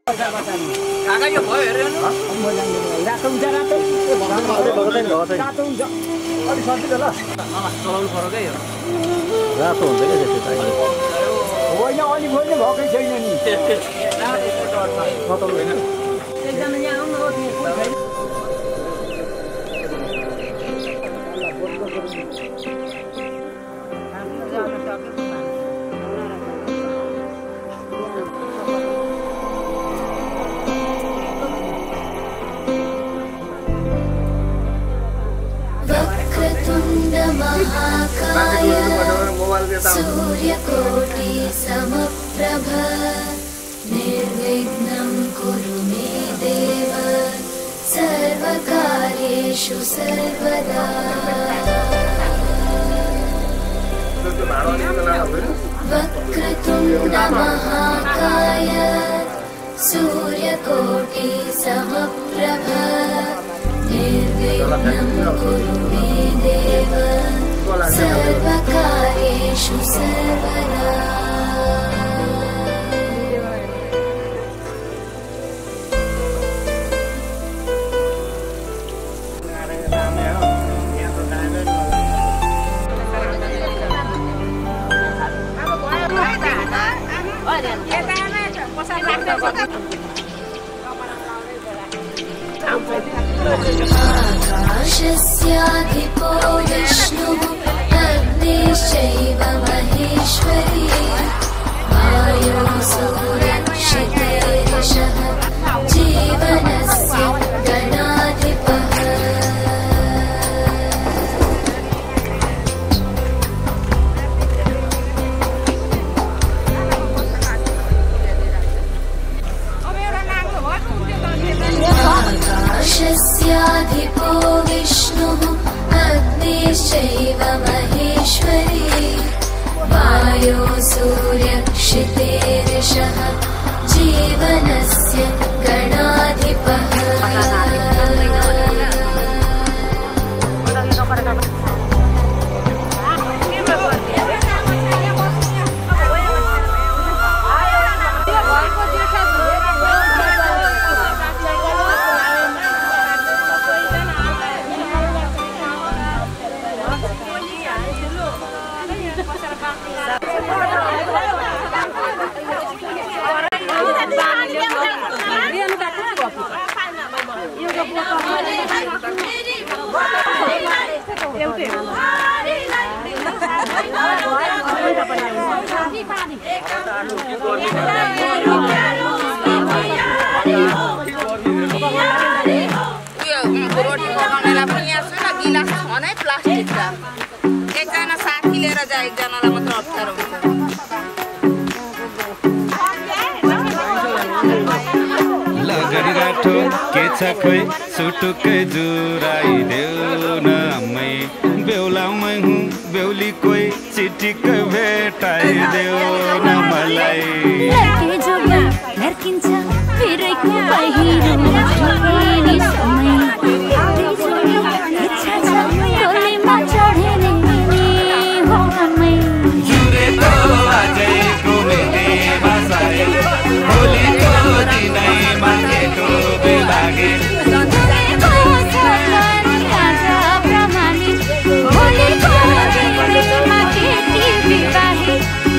काका यो भयो हेर्नु रातो हुन्छ रातो रातो हुन्छ अलि सजिलो ल चलाउनु पर्यो के यो रातो हुन्छ के त्यस्तो चाहिँ होइन अलि होइन भएकै छैन नि खतम होइन एकजना यहाँ आउनु महाकाय सूर्यकोटि समप्रभ निर्विघ्नं कुरु मे देव सर्वकार्येषु सर्वदा वक्रतुण्ड महाकाय सूर्यकोटि समप्रभ निर्विघ्नं कुरु मे देव सर्वकार्येषु सर्वदा आकाशस्याधिपो विष्णुः अग्निश्चैव महेश्वरी वायुः सूर्यक्षितिरिषः जीवनस्य गणाधिपः आकाशस्याधिपो विष्णुः अग्निश्चैव महेश्वरी वायुः सूर्यक्षितिरिषः जीवनस्य गणाधिपः एकजना साथी लिएर जा एकजनालाई मात्र अप्ठ्यारो हुन्छ लगरी राठो के छ खोइ सुटुकै जुराइदेऊ न मै बेहुलामै हुँ बेहुली कोही चिठीकै भेटाइदेऊ न मलाई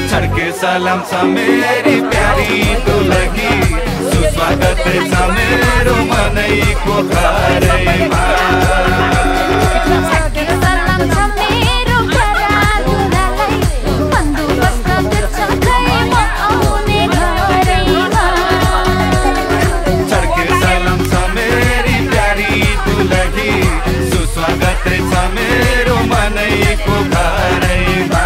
छड्के सलाम छ मेरी प्यारी दुलही सुस्वागत छ मेरो मनैको घरैमा छड्के सलाम छ मेरी प्यारी दुलही सुस्वागत छ मेरो मनैको घरैमा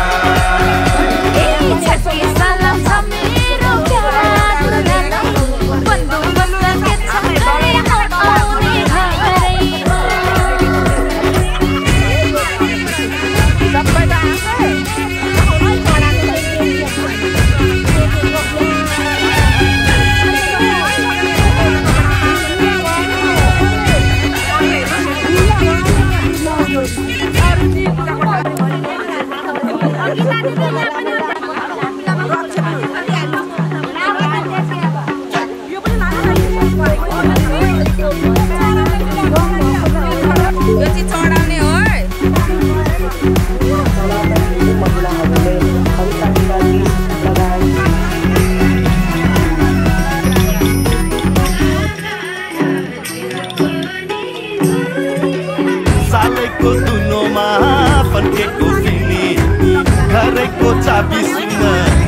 चाबी सुन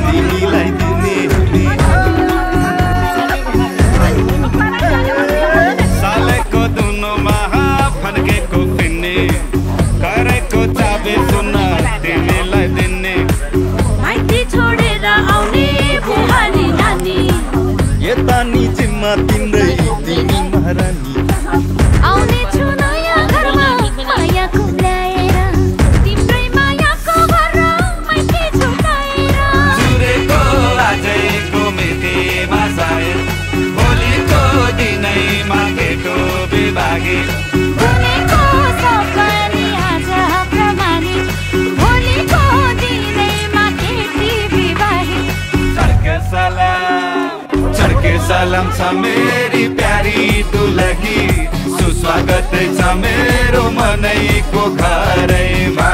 तिमीलाई दिने सालेको दुनोमा फर्केको फिन्ने गरेको चाबी सुन तिमीलाई दिने माइती छोडेर आउने बुहारी नानी यता नि जिम्मा तिम्रै तिमी महारानी आउने छु नयाँ घरमा माया कुलाएर तिम्रै मायाको घर माइती छुटाएर जुरेको आजैको मितिमा सायद भोलिको दिनैमा केटो बिभागे बनेको सपनी आज प्रमाणी भोलिको दिनैमा केटी विवाही चर्के सलाम छ मेरी प्यारी दुलही सुस्वागत छ मेरो मनैको घरैमा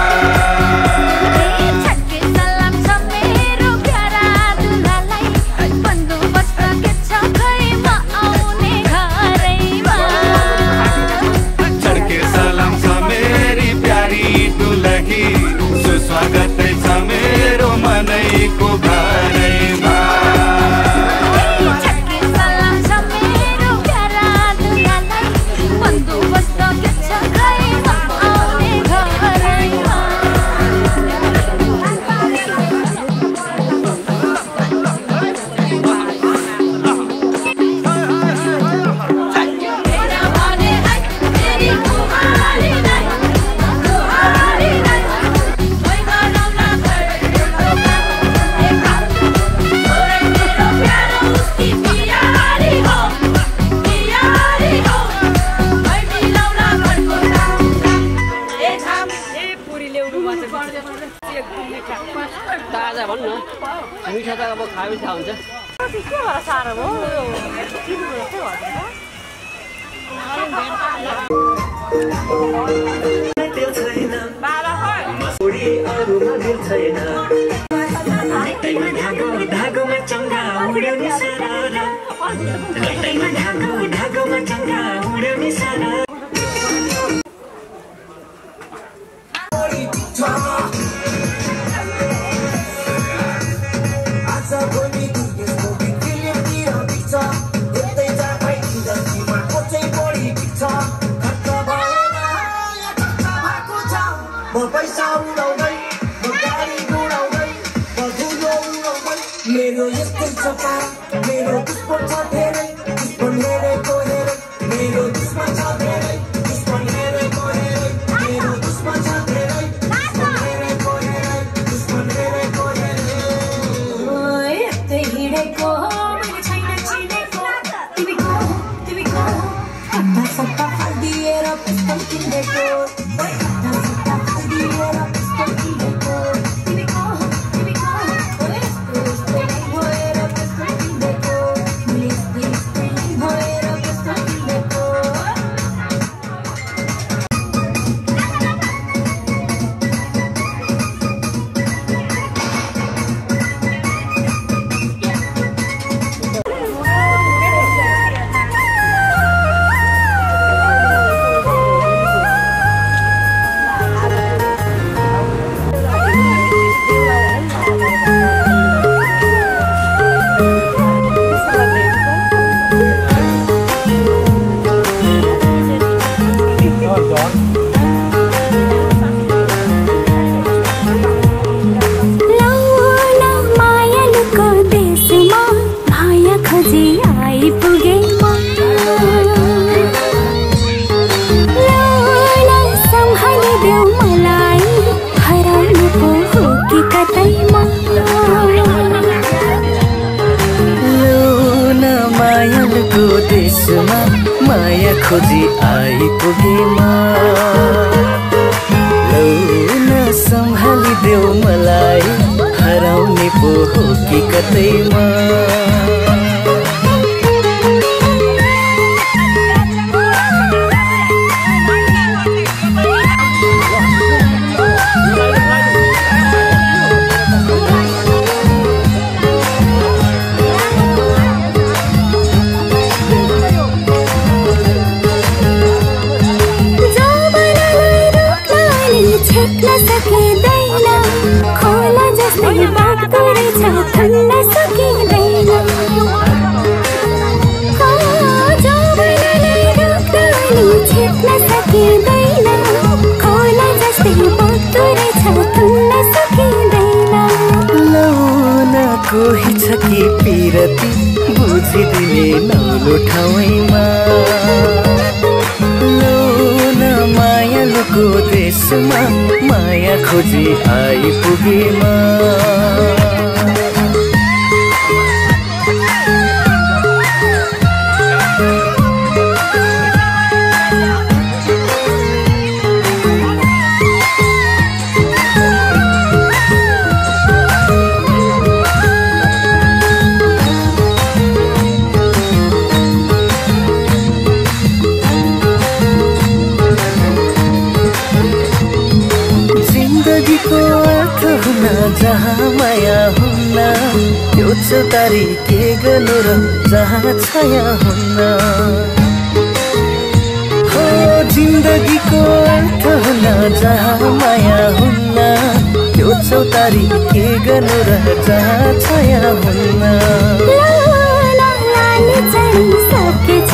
छक्के सलाम छ मेरो प्यारा दुलालाई बन्दोबस्त के छ खैमा आउने घरैमा चर्के सलाम छ मेरी प्यारी दुलही सुस्वागत छ मेरो मनैको घरैमा छक्के सलाम छ मेरो प्यारा दुलालाई बन्दोबस्त के छ खैमा आउने घरैमा तेरा भने है तेरी कुहारी नै ओइ गरौला घर एक हात ओरे मेरो प्यारो उसकी प्यारी हो ओइ मिलाउला घरको एक हात ताजा भन्नु न मिठा त अब खाए थाहा हुन्छ पैसा उडाउँदै म गाडी उडाउँदै म धुलो उडाउँदै मेरो यस्तै सपा मेरो दुश्मन छ धेरै दुश्मन हेरेको हेरे मेरो दुश्मन छ धेरै दुश्मन हेरेको हेरे मेरो दुश्मन छ धेरै दुश्मन हेरेको हेरे दुश्मन हेरेको हेरे यस्तै हिँडेको मैले छैन चिनेको तिमीको हट्टा सट्टा फालिदिएर पिस्तल किनेको माया खोजी आइपुगेमा लौ न सम्हालिदेऊ मलाई हराउने पो हो कि कतैमा छेक्न सकिँदैन खोला जस्तै सकिँदैन खोला जस्तै बग्दो रहेछ तुन्न सकिँदैन लौन कोही छ कि पिरती बुझिदिने नौलो ठाउँमा लौन मायालुको देशमा माया खोजी आइपुगेमा जहाँ माया हुन्न त्यो चौतारी के गर्नु र जहाँ छाया हुन्न हो जिन्दगीको अर्थ हुन्न जहाँ माया हुन्न त्यो चौतारी के गर्नु र जहाँ छाया हुन्न सकेछ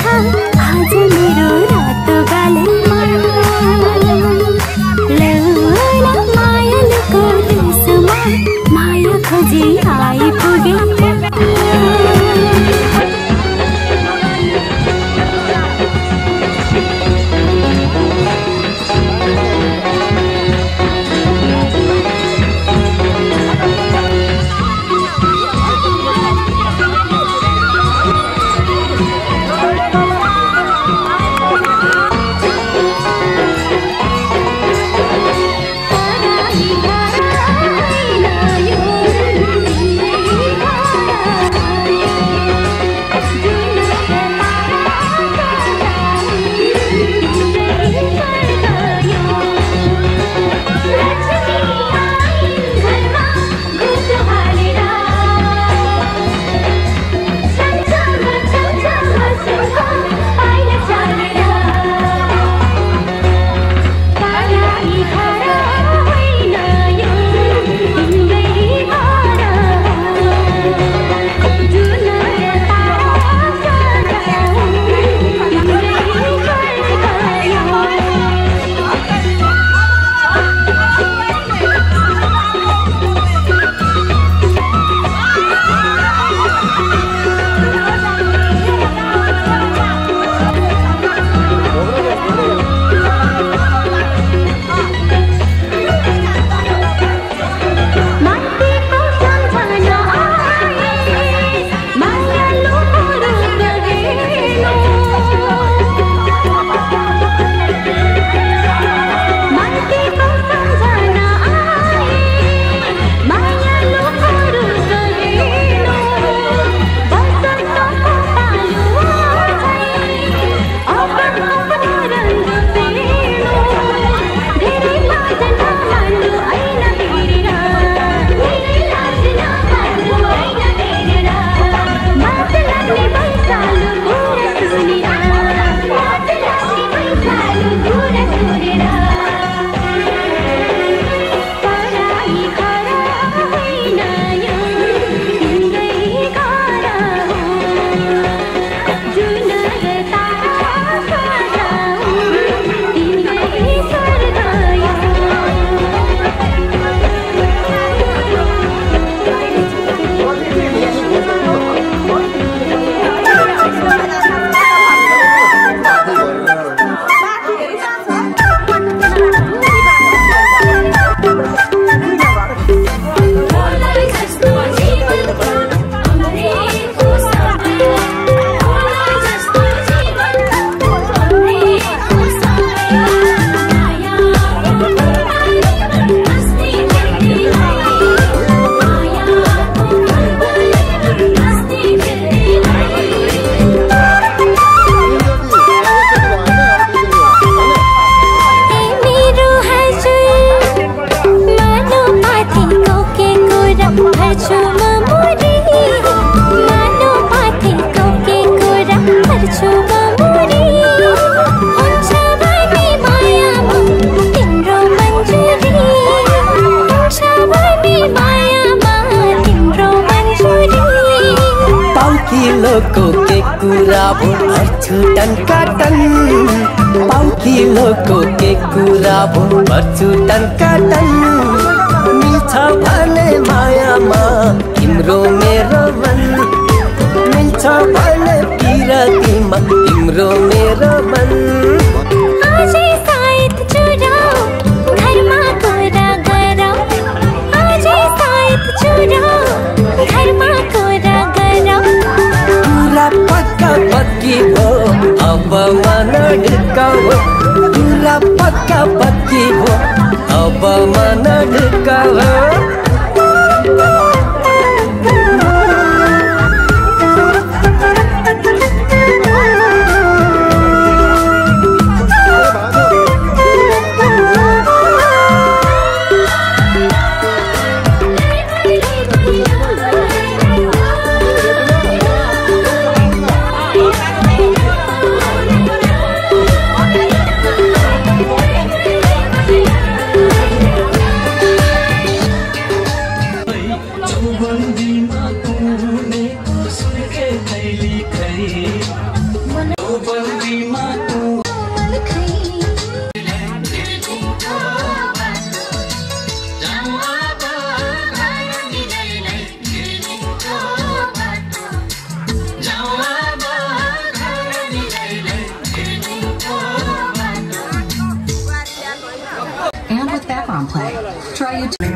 आज मेरो रातो गालीमा मायालुको देशमा माया खोजी आइपुगे को के कुरा भो अर्छु टन काटन पाउकिलोको के कुरा भो गर्छु टन्काटन मिल्छ भने मायामा तिम्रो मेरो मन मिल्छ भने पिरतीमा तिम्रो मेरो मन आजै सायद चुराऊ घरमा कुरा गरौँ आजै सायद चुराऊ घरमा कुरा गरौँ कुरा पक्का पक्की भो अब मन ढुकाऊ कुरा पक्का पक्की भो अब मन ढुकाऊ And with background play, try YouTube.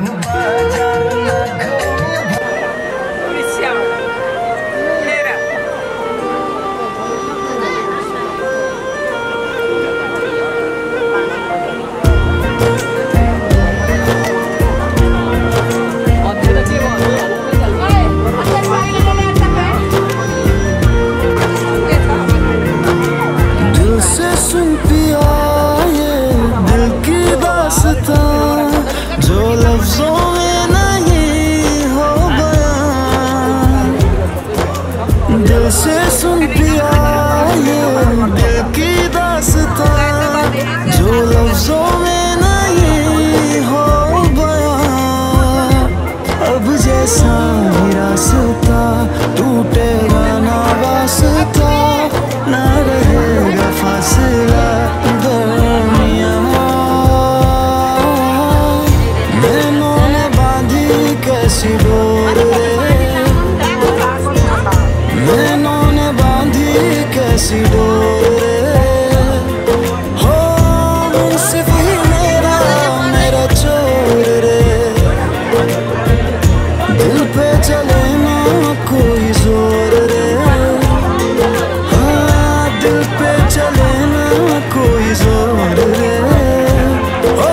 टूटेगा ना वास्ता ना रहेगा फासला दरमियां नैनों ने बांधी कैसी डोर नैनों ने बांधी कैसी डोर हो मुंसिफ ही मेरा मेरा चोर रे दिल पे चले कोई जोर रे हाँ दिल पे चले ना कोई जोर रे ओ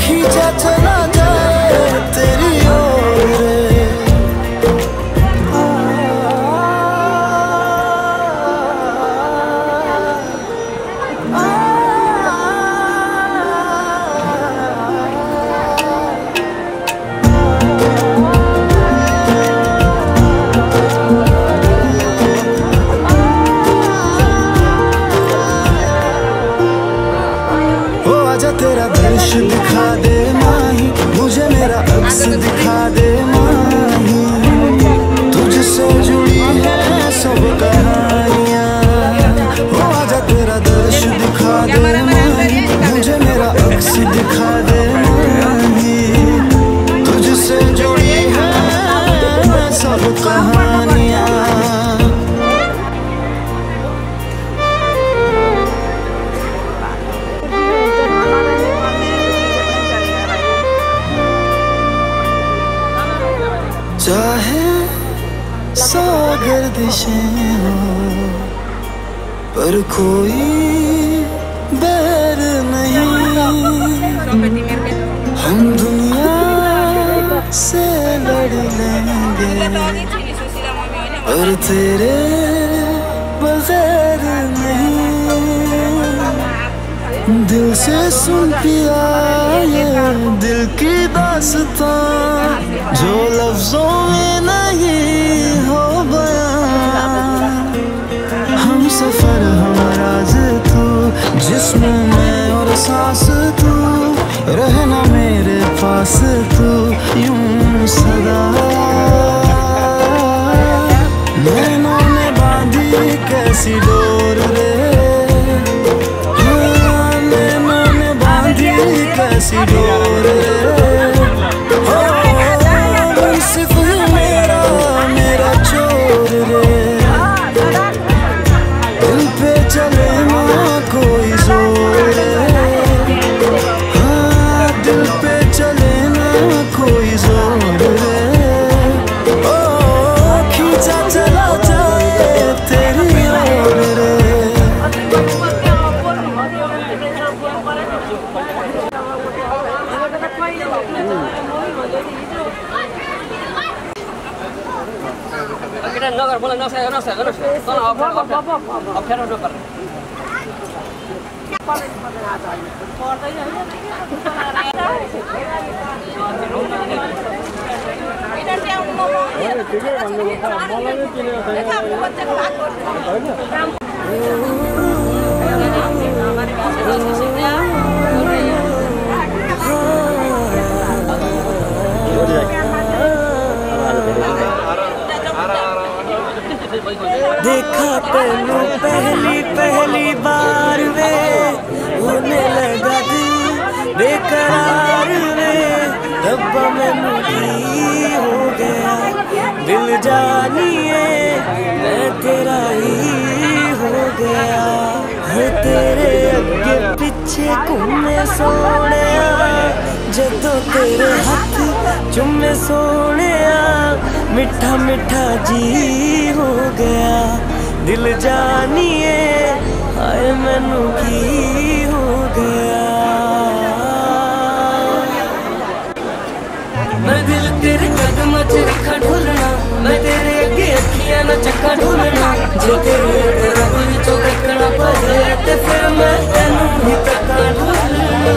खींचा चला जाए तेरी ओर रे तेरा दृश्य दिखा दे माही मुझे मेरा अक्स दिखा दे माही तुझसे जुड़ी है सब कहानियाँ हो आजा तेरा दृश्य दिखा दे माही मुझे मेरा अक्स दिखा दे माही तुझसे जुड़ी है सब कहानियाँ चाहे सौ गर्दिशें हो पर कोई बैर नहीं हम दुनिया से लड़ लेंगे पर तेरे बगैर नहीं दिल से सुन पिया ये दिल की दास्तां जो लफ्जों में नहीं हो बयां हम सफर हम राज तू जिस्म में और सांस तू रहना मेरे पास तू यूं सदा नैनों ने बांधी कैसी डोर रे कैसी डोर सिर्फ मेरा मेरा चोर रे दिल पे चले ना कोई जोर हाँ दिल पे चले ना कोई जोर रे ओ खींचा चला जाए तेरी ओर रे Kita nggak boleh nasi. Kalau apa dokter. देखा तेनू पहली बार वे होने लगा दिल बेकरार वे रब्बा मैनू की हो गया दिल जानिए मैं तेरा ही हो गया है तेरे अगे पीछे घूमे सोने जदों तेरे हाथ चुमे सोने मिठा मिठा जी हो गया दिल जानिए हाय मैनू की हो गया मैं दिल तेरे कदम च रखा ढोलना मैं तेरे अगे अखियां ना चक्का ढोलना जे तेरे रब विचों देखना पवे ते फिर मैं तेनू ही तक्का ढोलना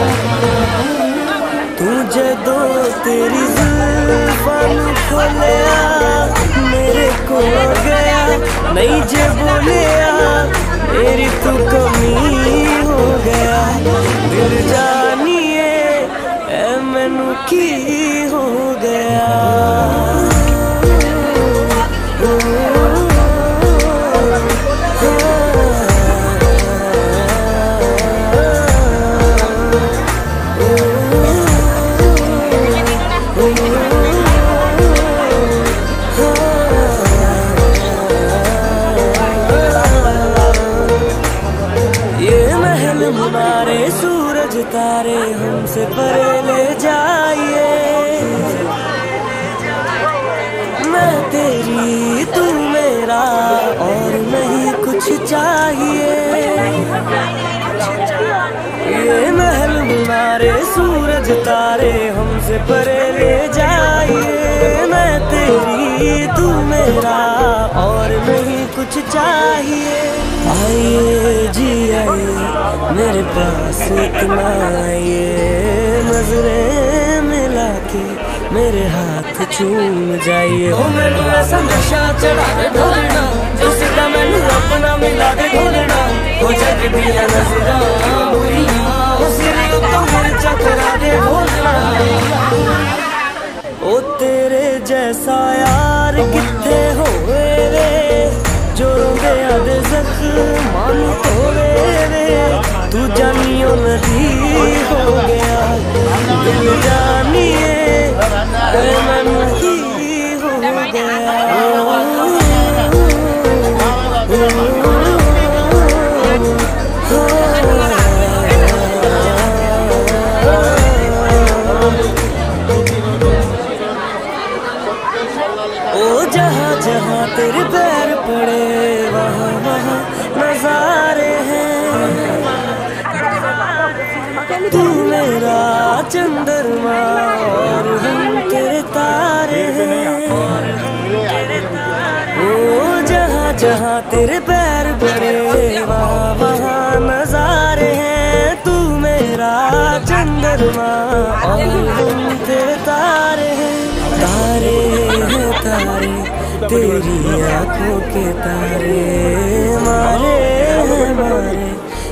तू जदों तेरी जुल्फां नू खोलिया मेरे को गया नहीं जे बोलिया मेरी तू कमी हो गया दिल जानिए ऐ मैनू की हो गया हमारे सूरज तारे हमसे परे ले जाइए मैं तेरी तू मेरा और नहीं कुछ चाहिए ये महल हमारे सूरज तारे हमसे परे ले जाइए मैं तेरी तू मेरा और नहीं कुछ चाहिए आइए जी आइए मेरे पास इतना आइए नजरें मिला के मेरे हाथ चूम जाइए हो मैनू ऐसा नशा चढ़ा के ढोलना जो सीधा मैनू अपना मिला के ढोलना हो जग दिया नजरा बुरियां हो सिरे तो हर चकरा के ढोलना ओ तेरे जैसा यार किथे होवे वे जो रोंदे आदे जख्मां नू धोवे वे तू जानियो नदी हो गया दिल जानिए मैनू की हो गया ओ जहाँ जहाँ तेरे पैर पड़े वहाँ वहाँ नजारे हैं तू मेरा चंद्रमा और हम तेरे तारे हैं ओ जहाँ जहाँ तेरे पैर पड़े वहाँ वहाँ नजारे हैं तू मेरा चंद्रमा और हम तेरे तारे हैं तारे हैं तारे तेरी आँखों के तारे मारे हैं मारे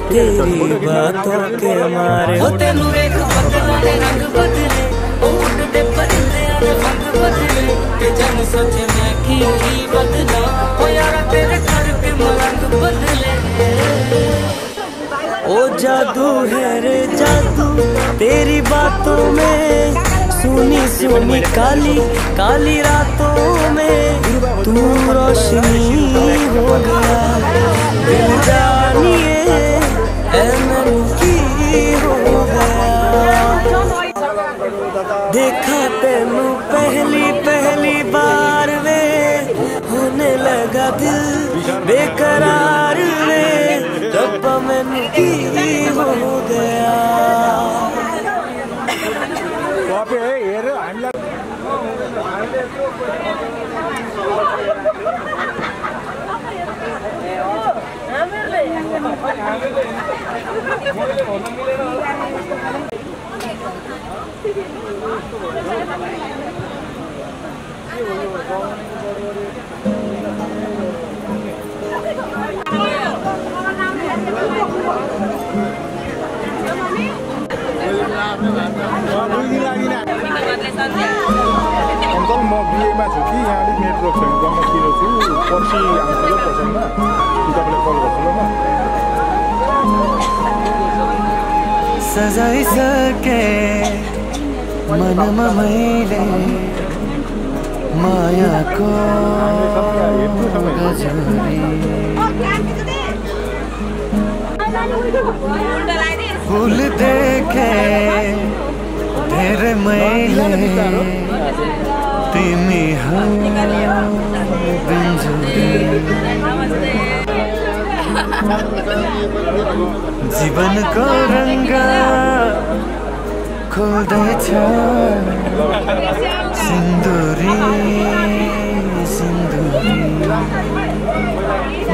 तेरी बातों के मारे हो तेनू वेख बदलां दे रंग बदले ओ उड़दे परिंदे दे रंग बदले ते जन सोचे मैं की बदला ओ यारा तेरे करके मलंग बदले ओ जादू है रे जादू तेरी बातों में सुनी सुनी काली काली रातों में तू रोशनी हो गया। दिल जानिए एमन की हो गया। देखा तेनू पहली पहली बार वे होने लगा दिल बेकरार वे रब्बा मैनू की हो गया। अंकल म बिएमा छु कि यहाँ अलिक नेटवर्क छैन गम्मतिर छु पर्सि आउँछु ल पछिमा तपाईँले कल गर्छु ल म। सजाइसके मनमा मैले मायाको गजरी फूल देखे धेरै मैले तिमी हौ बिन्जुरी। जीवनको रङ्ग खोल्दैछ सिन्दुरी सिन्दुरी।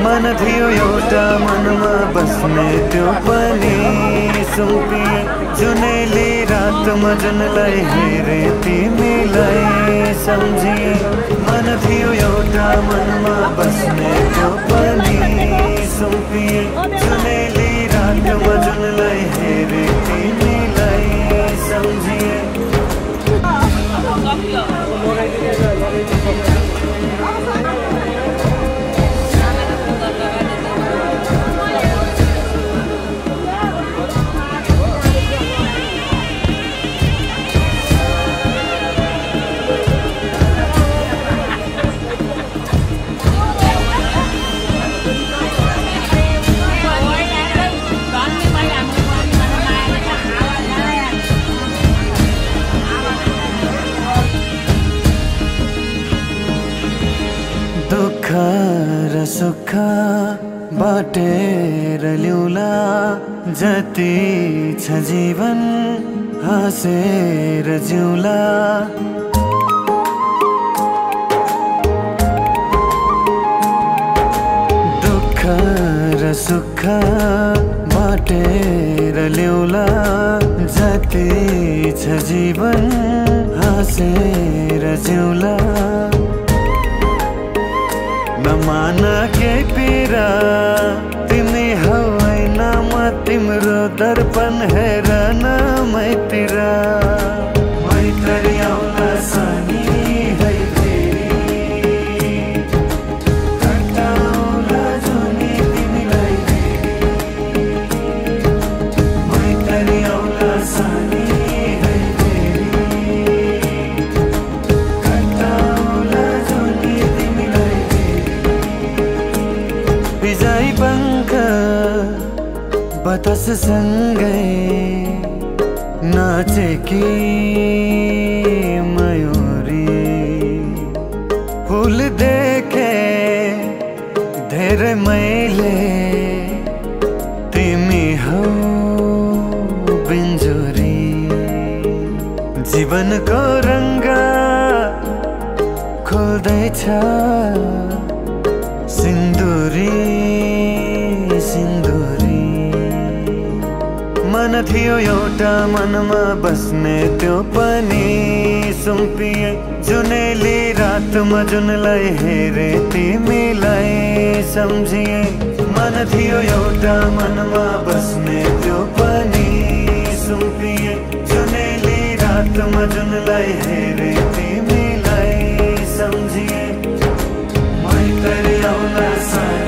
मन थियो एउटा मनमा बस्ने त्यो पनि सुम्पिए जुनैले रातमा जुनलाई हेरे तिमीलाई सम्झिए। मन थियो एउटा मनमा बस्ने त्यो पनि सुम्पिए जुनैले रातमा जुनलाई हेरे तिमीलाई सम्झिए। दुःख र सुख बाटेर ल्याउला जति छ जीवन हाँसेर जिउला। दुःख र सुख बाटेर ल्याउला जति छ जीवन हाँसेर जिउला। नमान के पीरा तिमी हौ होइन म तिम्रो दर्पण हेरन मैतिरा। मैत्री आउला सानी है फेरि कटाउला जुनी तिमीलाई फेरि। मैत्री आउला सानी है फेरि कटाउला जुनी तिमीलाई बिजाई पंख बतास सँगै नाचेकी मयूरी। फूल देखे धेरै मैले तिमी हौ बिन्जुरी। जीवनको रङ्ग खोल्दैछ सिन्दुरी सिन्दुरी। मन थियो एउटा मनमा बस्ने त्यो पनि सुम्पिए जुनैले रातमा जुनलाई हेरे तिमीलाई सम्झिए। मन थियो एउटा मनमा बस्ने त्यो पनि सुम्पिए जुनैले रातमा जुनलाई हेरे तिमीलाई सम्झिए। मैत्री आउला सानी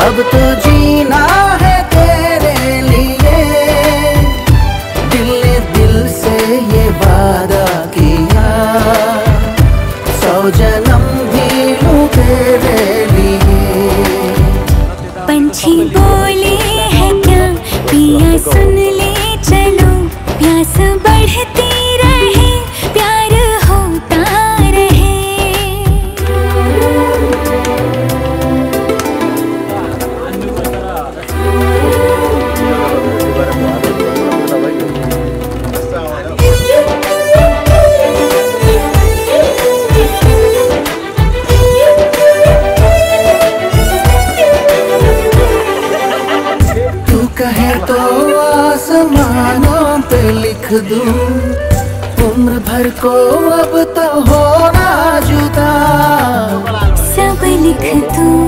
अब तो जीना है तेरे लिए, दिल ने दिल से ये वादा किया, 100 जन्म भी लूं तेरे लिए। पंछी बोले है क्या पिया सुन ले चलो, प्यास बढ़ती रहे प्यार होता रहे। तू कहे तो आसमानों पे लिख दूं, उम्र भर को अब तो होना जुदा। सब लिख दूं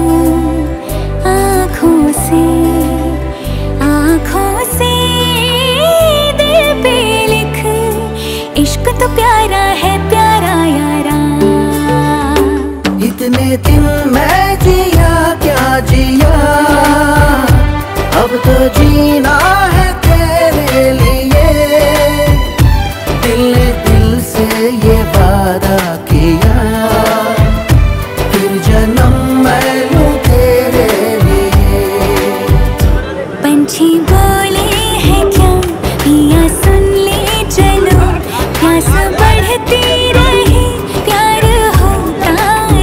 आँखों से दिल पे लिख, इश्क तो प्यारा है प्यारा यारा। इतने दिन मैं जिया क्या जिया, अब तो जीना है तेरे लिए, दिल ने दिल से ये वादा किया, फिर जन्म मैं लूं तेरे लिए। पंछी बोले है क्या पिया सुन ले चलो, प्यास बढ़ती रहे प्यार होता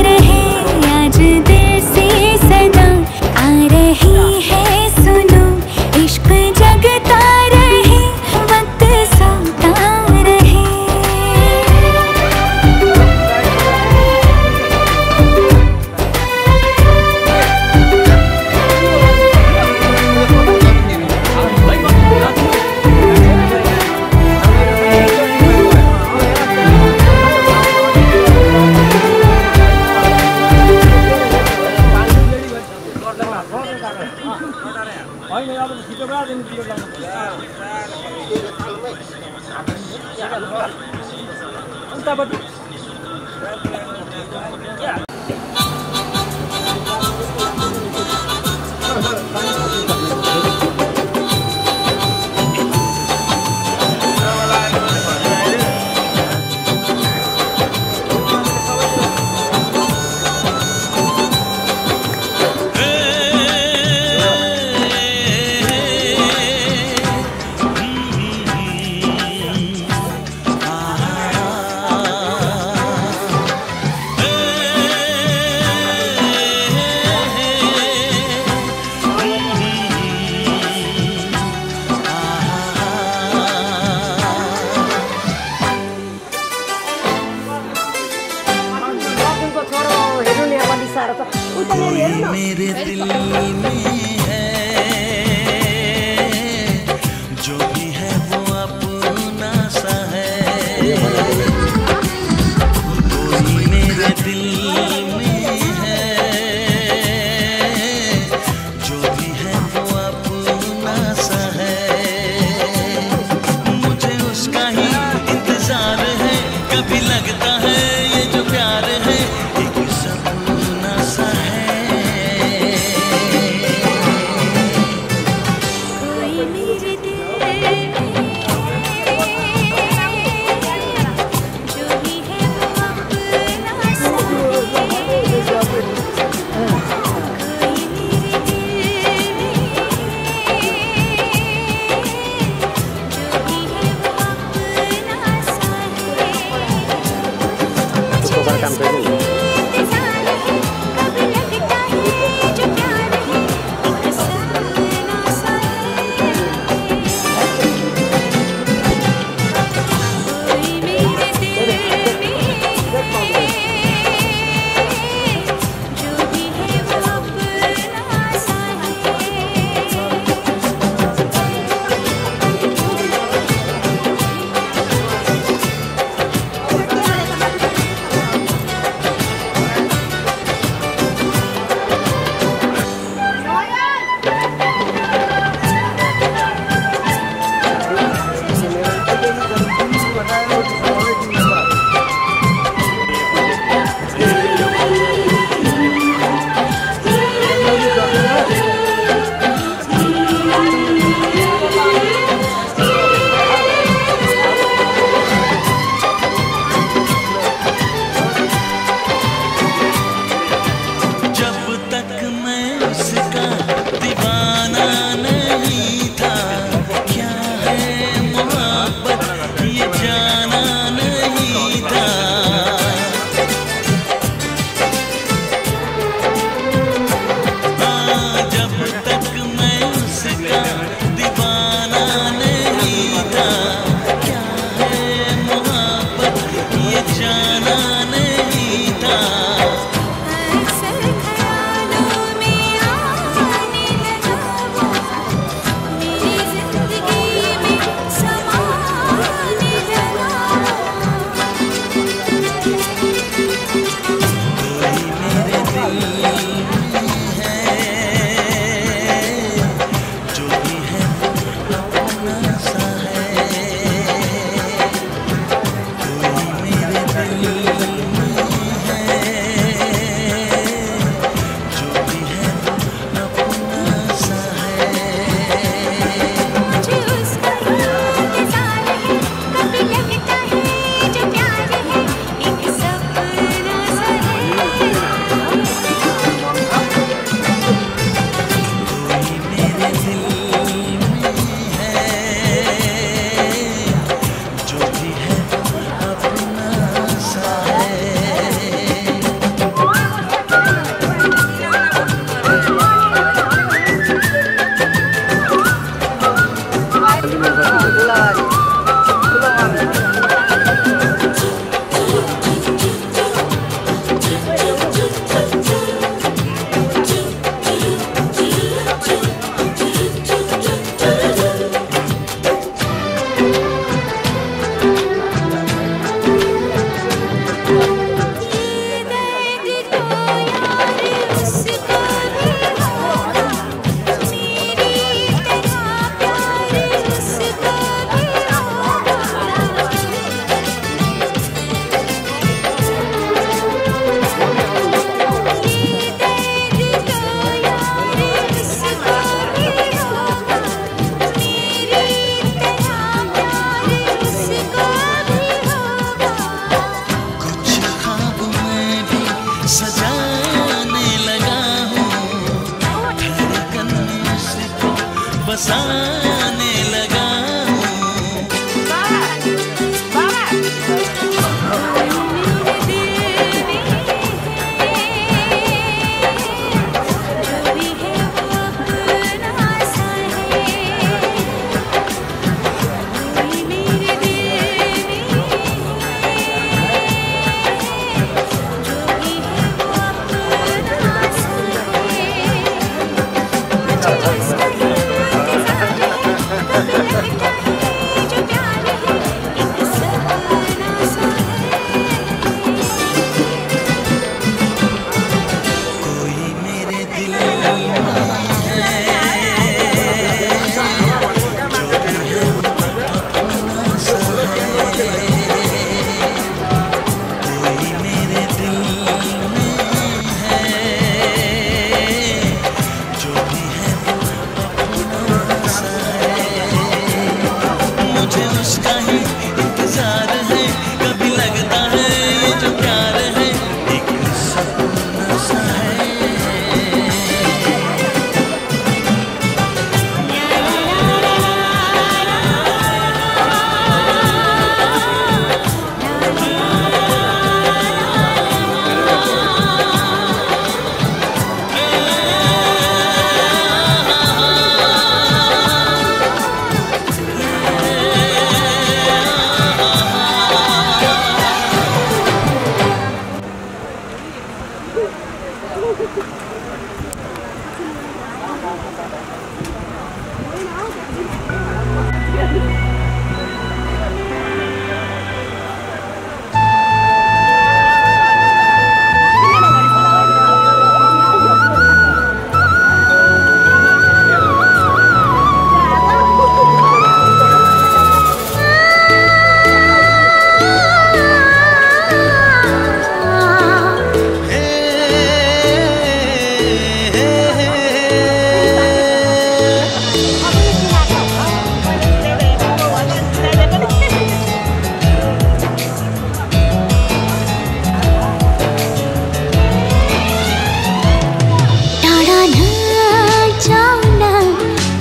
रहे। मेरे दिल में है जो भी है वो अपना सा है, कोई मेरे दिल में है जो भी है वो अपना सा है, मुझे उसका ही इंतजार है, कभी लगता है ये जो प्यार है एक सपना सा है। जो भी है वो अपना सा है।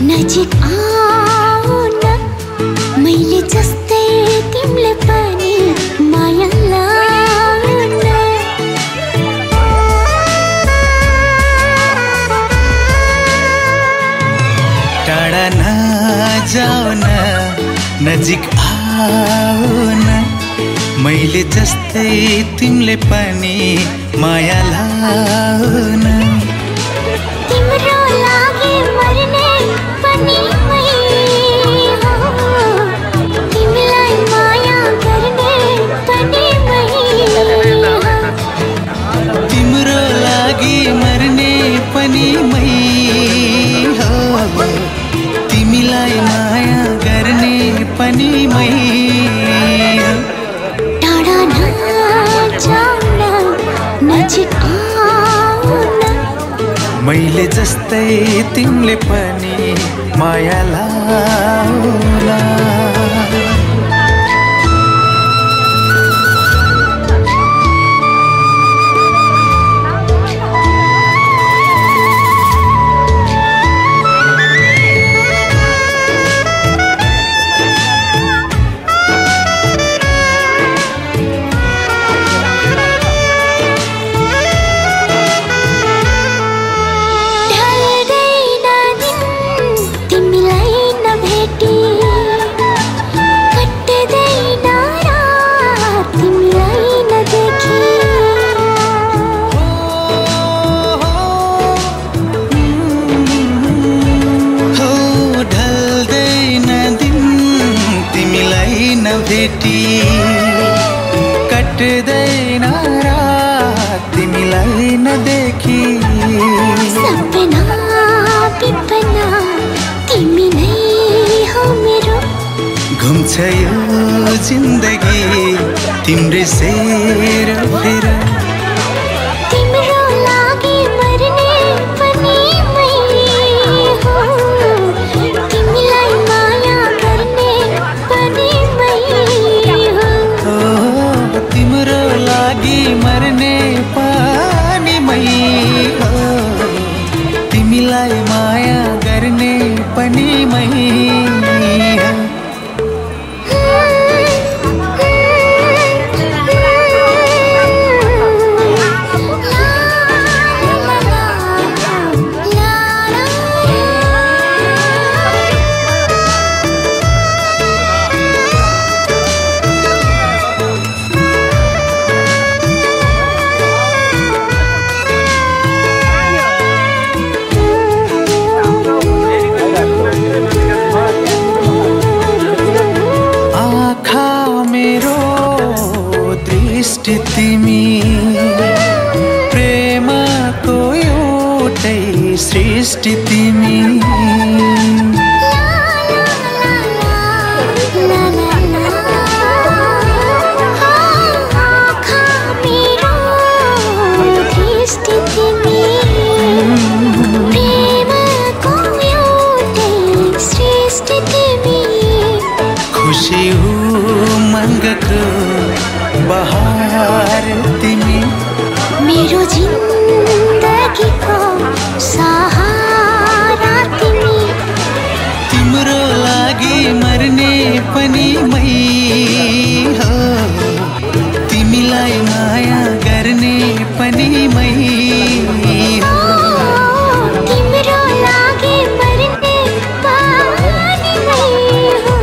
नजिक आऊ न मैले जस्तै तिमीले पनि माया लाऊ न टाढा नजाऊ न नजिक आऊ न मैले जस्तै तिमीले पनि माया लाऊ न तिम्रो लागि मर्ने पनि मै हो तिमीलाई माया गर्ने पनि मै हो तिम्रो लागि मर्ने पनि मै हो तिमीलाई माया गर्ने पनि मै हो टाढा नजाऊ न नजिक आऊ न मैले जस्तै तिमीले पनि माया लाऊ न कट्दैन रात तिमीलाई नदेखी सपना पिपना तिमी नै हो मेरो घुम्छ यो जिन्दगी तिम्रै सेरोफेर तिम्रो लागि मर्ने पनि मै हो तिमीलाई माया गर्ने पनि मै हो तिम्रो लागि मर्ने पनि मै हो तिमीलाई माया गर्ने पनि मै हो तिमी प्रेमको एउटै सृष्टि तिमी खुसी उमङ्गको बहार तिमी मेरो जिन्दगीको सहारा तिमी तिम्रो लागि मर्ने पनि मै हो तिमीलाई माया गर्ने पनि मै हो तिम्रो लागि मर्ने पनि मै हो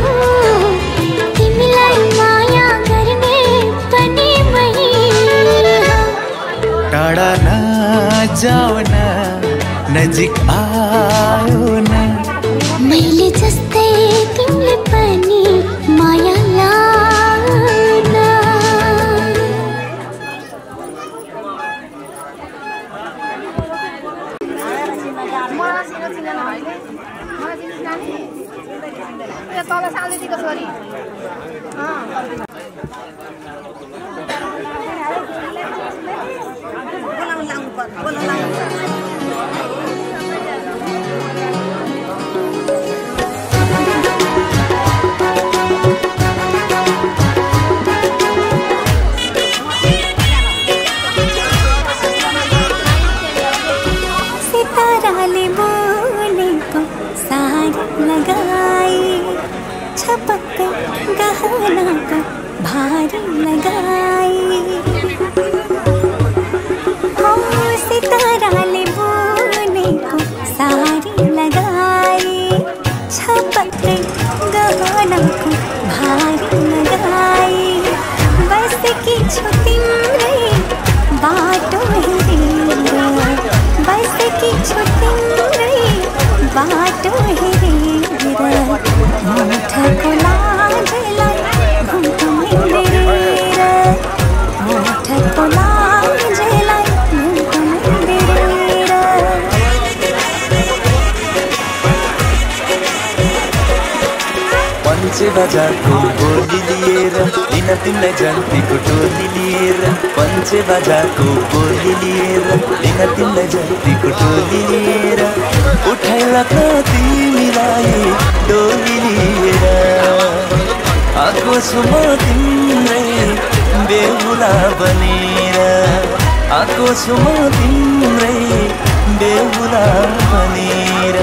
तिमीलाई माया गर्ने पनि मै हो टाढा जाओ न नजिक आओ न मैले जस्तै तिमीले पनि माया लाउन तल सालदेखिको छोरी सिताराले बोलेको सारी लगाई छपक्क गहनाको भारी लगाई हो सिताराले बोलेको सारी लगाई छपक्क गहनाको भारी लगाई बस कि छु तिम्रै बाटो हेरेर बस कि छु तिम्रै बाटो हेरेर मुठको लाजलाई घुम्दै बेरेर मुठको लाजलाई घुम्दै बेरेर पञ्चे बजारको बोली लिएर दिन तिमीलाई जन्तीको टोली लिएर पञ्चे बजारको बोली लिएर दिन तिमीलाई जन्तीको टोली लिएर उठाइ लाग्न तिमीलाई डोली लिएर आएको छु म तिम्रै बेहुला बनेर आएको छु म तिम्रै बेहुला बनेर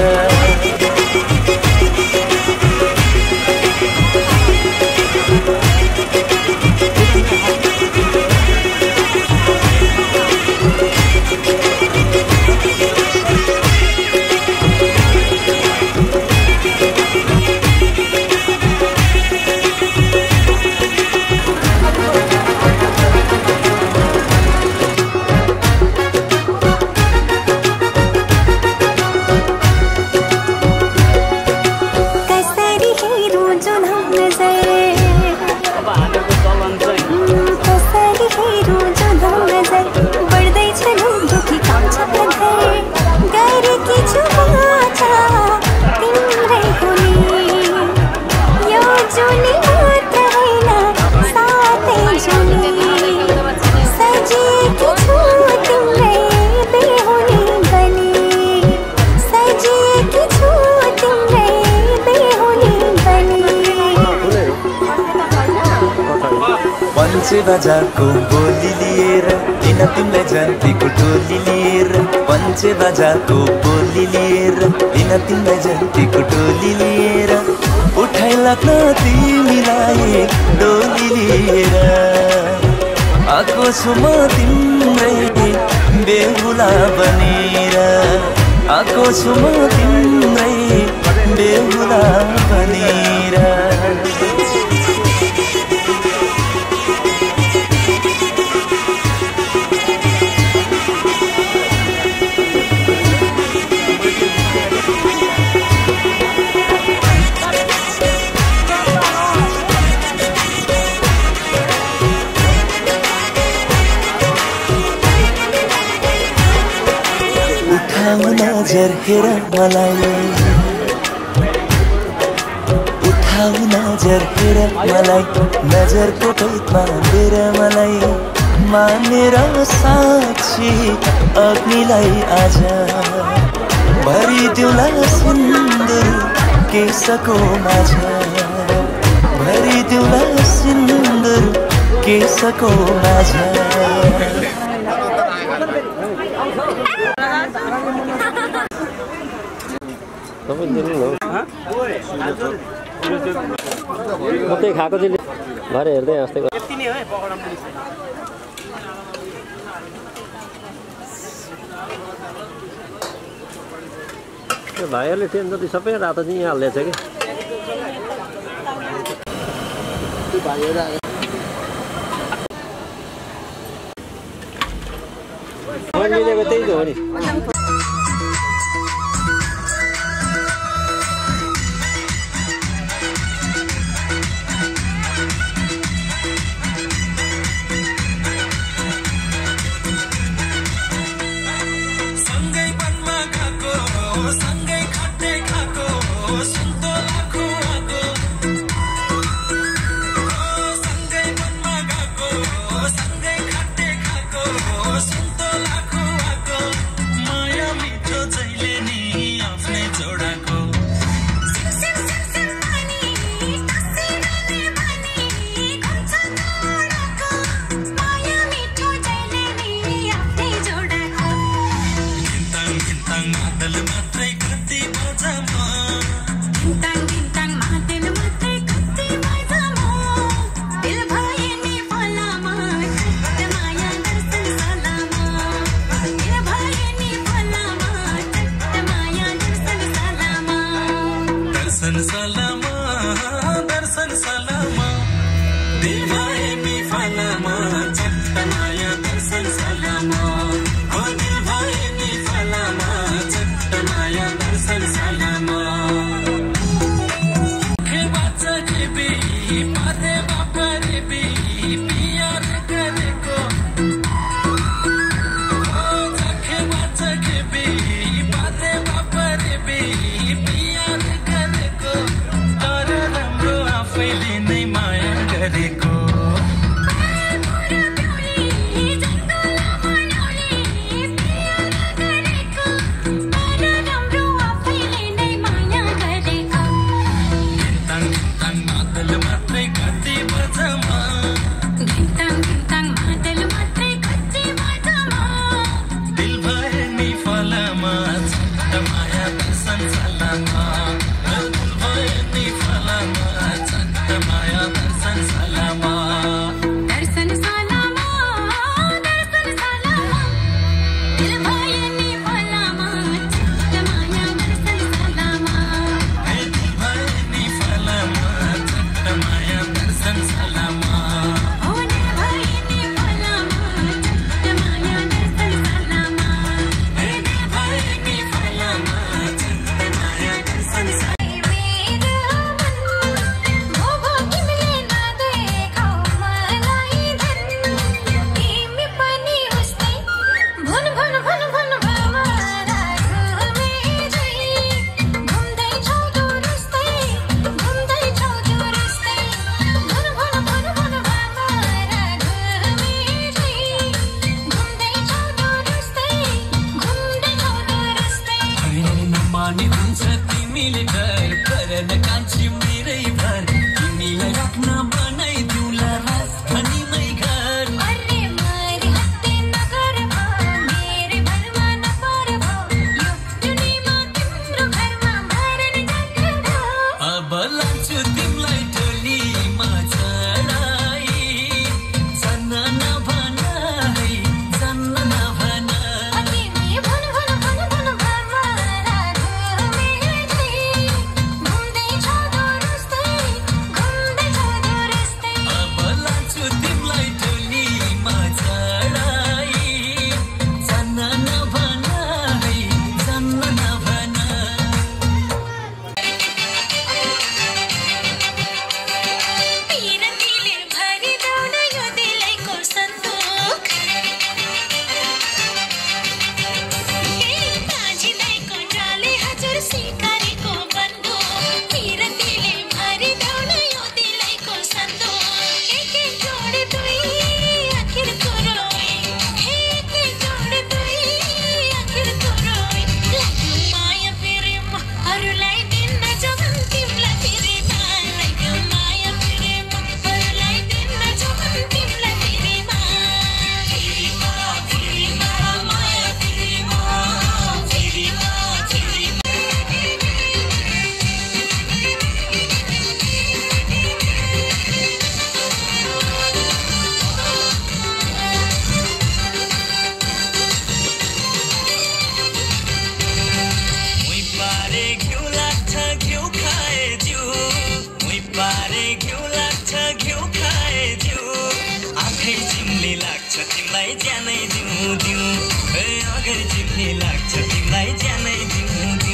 पञ्चे बजारको बोली लिएर दिन तिमीलाई जन्तीको टोली लिएर पञ्चे बजारको बोली लिएर दिन तिमीलाई जन्तीको टोली लिएर उठाइ लाग्न तिमीलाई डोली लिएर आएको छु म तिम्रै बेहुला बनेर आएको छु म तिम्रै बेहुला बनेर नजर हेर मलाई उठाउ नजर हेर मलाई नजरको कैदमा हेर मलाई मानेर साक्षी अग्निलाई आज भरिदिउँला सिन्दुर केशको माझ भरिदिउँला सिन्दुर केशको माझ मात्रै खाएको चाहिँ भरे हेर्दै हाँस्दै भाइहरूले टेन जति सबै रातो चाहिँ यहाँ हाल्दैछ कि भाइहरू मिलेको त्यही त हो नि लाग्छ तिमीलाई ज्यानै दिउँ दिउँ अगर जित्ने लाग्छ तिमीलाई ज्यानै दिन्छु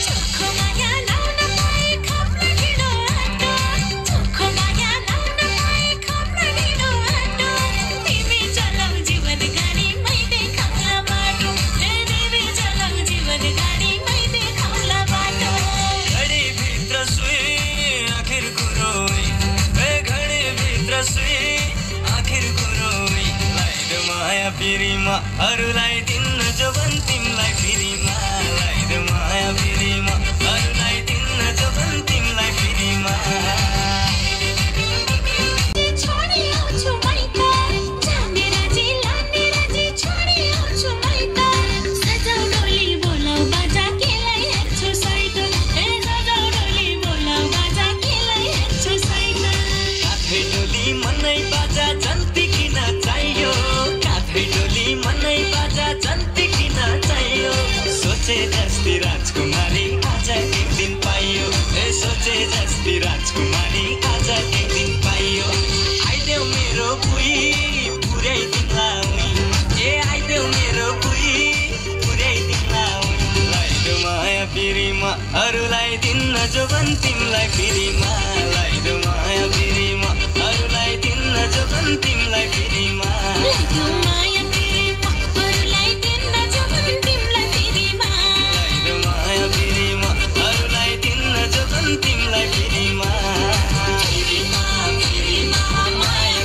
चोखो माया लाउन पाए खप्न ढिँडो आँटो चोखो माया लाउन पाए खप्न ढिँडो आँटो तिमी चलाऊ जीवन गाडी मै देखाउला बाटो तिमी चलाऊ जीवन गाडी मै देखाउला बाटो घडीभित्र सुई आखिर कुरो घडीभित्र सुई आखिर कुरो लाइदो माया पिरीमा अरूलाई दिन्न जो भन् तिमीलाई पिरीमा लाइदो माया पिरीमा अरूलाई दिन्न जो भन् तिमीलाई पिरीमा छोडी आउँछु माइत जाने राजी लाने राजी छोडी आउँछु माइत सजाउ डोली बोलाउ बाजा केलाई हेर्छु साइट ए सजाउ डोली बोलाउ बाजा केलाई हेर्छु साइट काठै डोली मनै बाजा जन्ती किन चाहियो काठै डोली मनै बाजा जन्ती किन चाहियो सोचे जस्ती राजकुमारी आज एक दिन पाइयो ए सोचे जस्ती राजकुमारी आज एक दिन पाइयो आइदेऊ मेरो बुई पुर्याइदिउँला उही ए आइदेऊ मेरो बुई पुर्याइदिउँला उही लाइदो माया पिरीमा अरूलाई दिन्न जो भन् तिमीलाई पिरीमा लाइदो माया पिरीमा अरूलाई दिन्न जो भन् तिमीलाई पिरीमा लाइदो माया पिरीमा अरूलाई दिन्न जो भन् तिमीलाई पिरीमा लाइदो माया पिरीमा अरूलाई दिन्न जो भन् तिमीलाई पिरीमा पिरीमा पिरीमा माया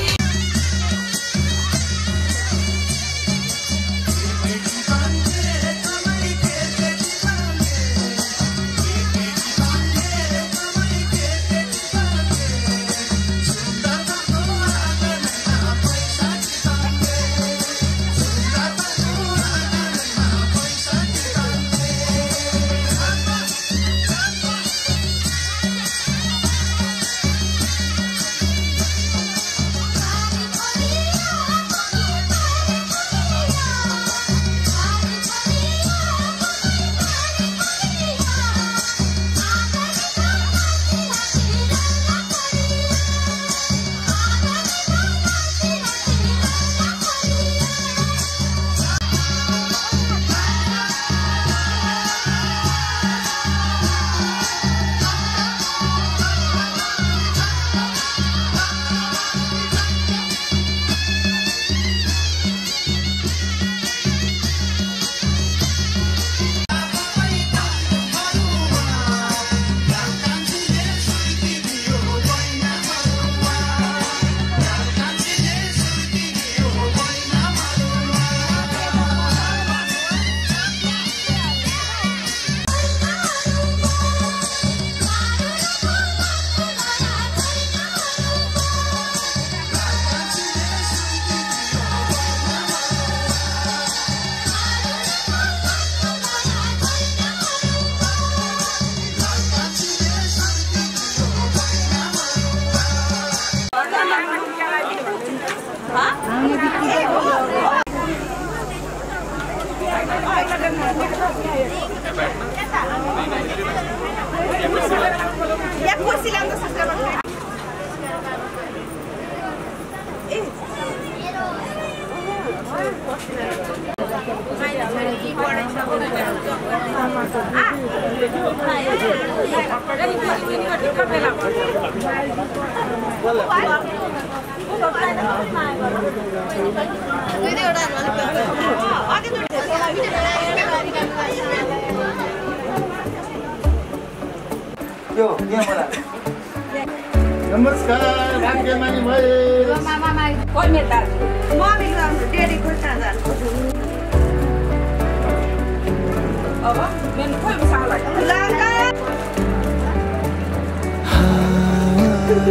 नमस्कार भाग्यमानी भए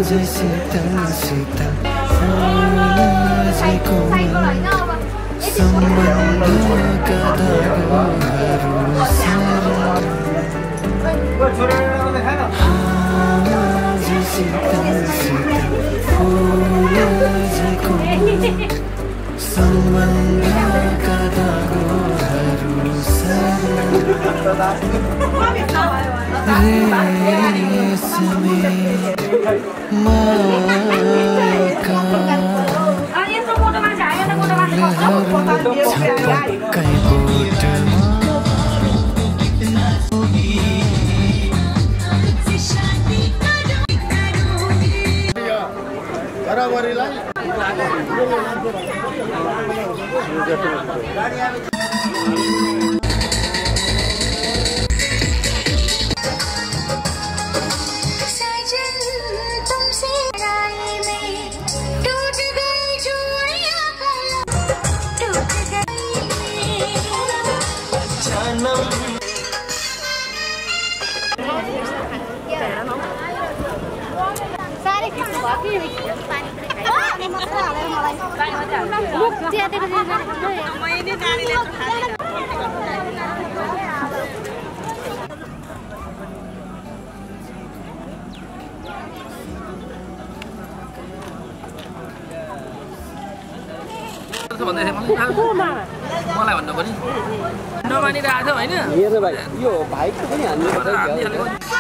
जैसे तलसित सम्बन्धका मलाई भन्नु पनि नमानिरहेको थियो होइन हेर्नु भाइ यो भाइक पनि हान्नु पर्छ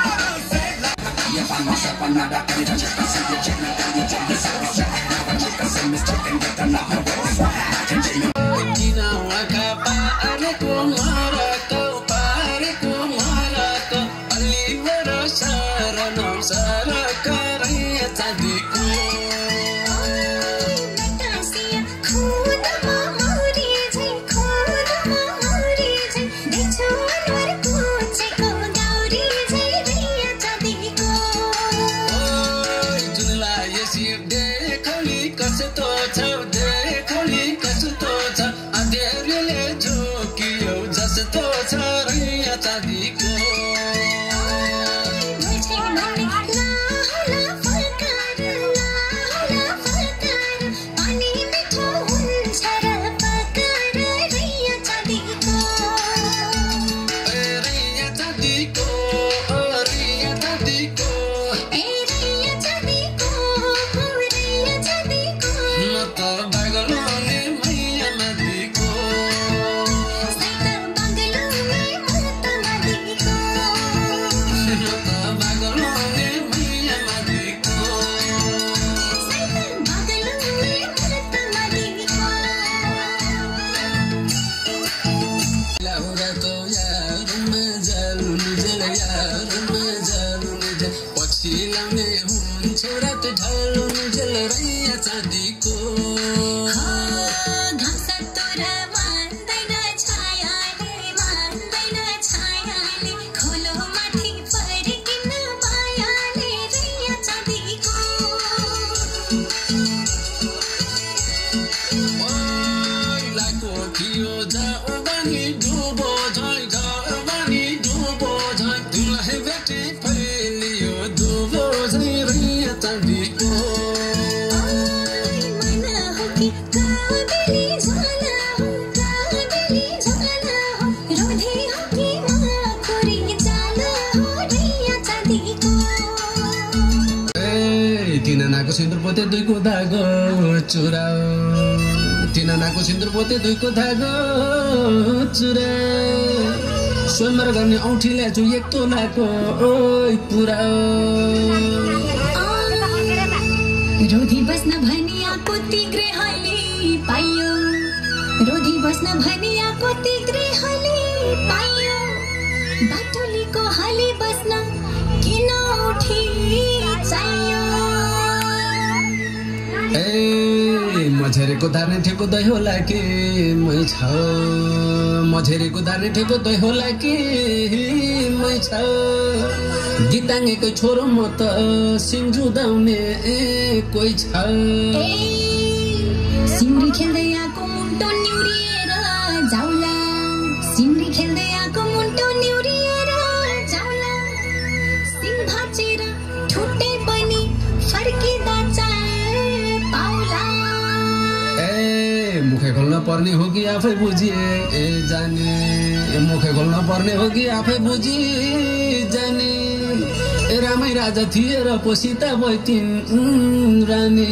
सिन्दुर पोते दुईको धागो चुराओ तिननाको सिन्दुर पोते दुईको धागो चुराओ स्वयंवर गर्ने औँठी ल्याछु एक तोलाको ओइ पुराओ रोधी बस्न भनियाको तिग्रेहली पाइयो रोधी बस्न भनियाको तिग्रेहली पाइयो बाटोलीको हली बस्न किन औँठी चाहियो मझेरेको धार्ने ठेको दही होला कि मै छ मझेरेको धार्ने ठेको दही होला कि मै छ गीताङ्गेकै छोरो म त सिङ्जु दाउने कोही छ सिमरी खेल्दै आएको मुन्टो निउरिएर जाउला सिमरी खेल्दै आएको मुन्टो निउरिएर जाउला सिङ भाचेर ठुटे पनि फर्किँदा मुखे खोल्न पर्ने हो कि आफै बुझिए जाने मुखे खोल्न पर्ने हो कि आफै बुझी जाने रामै राजा थिए र पो सीता भइथिन् रानी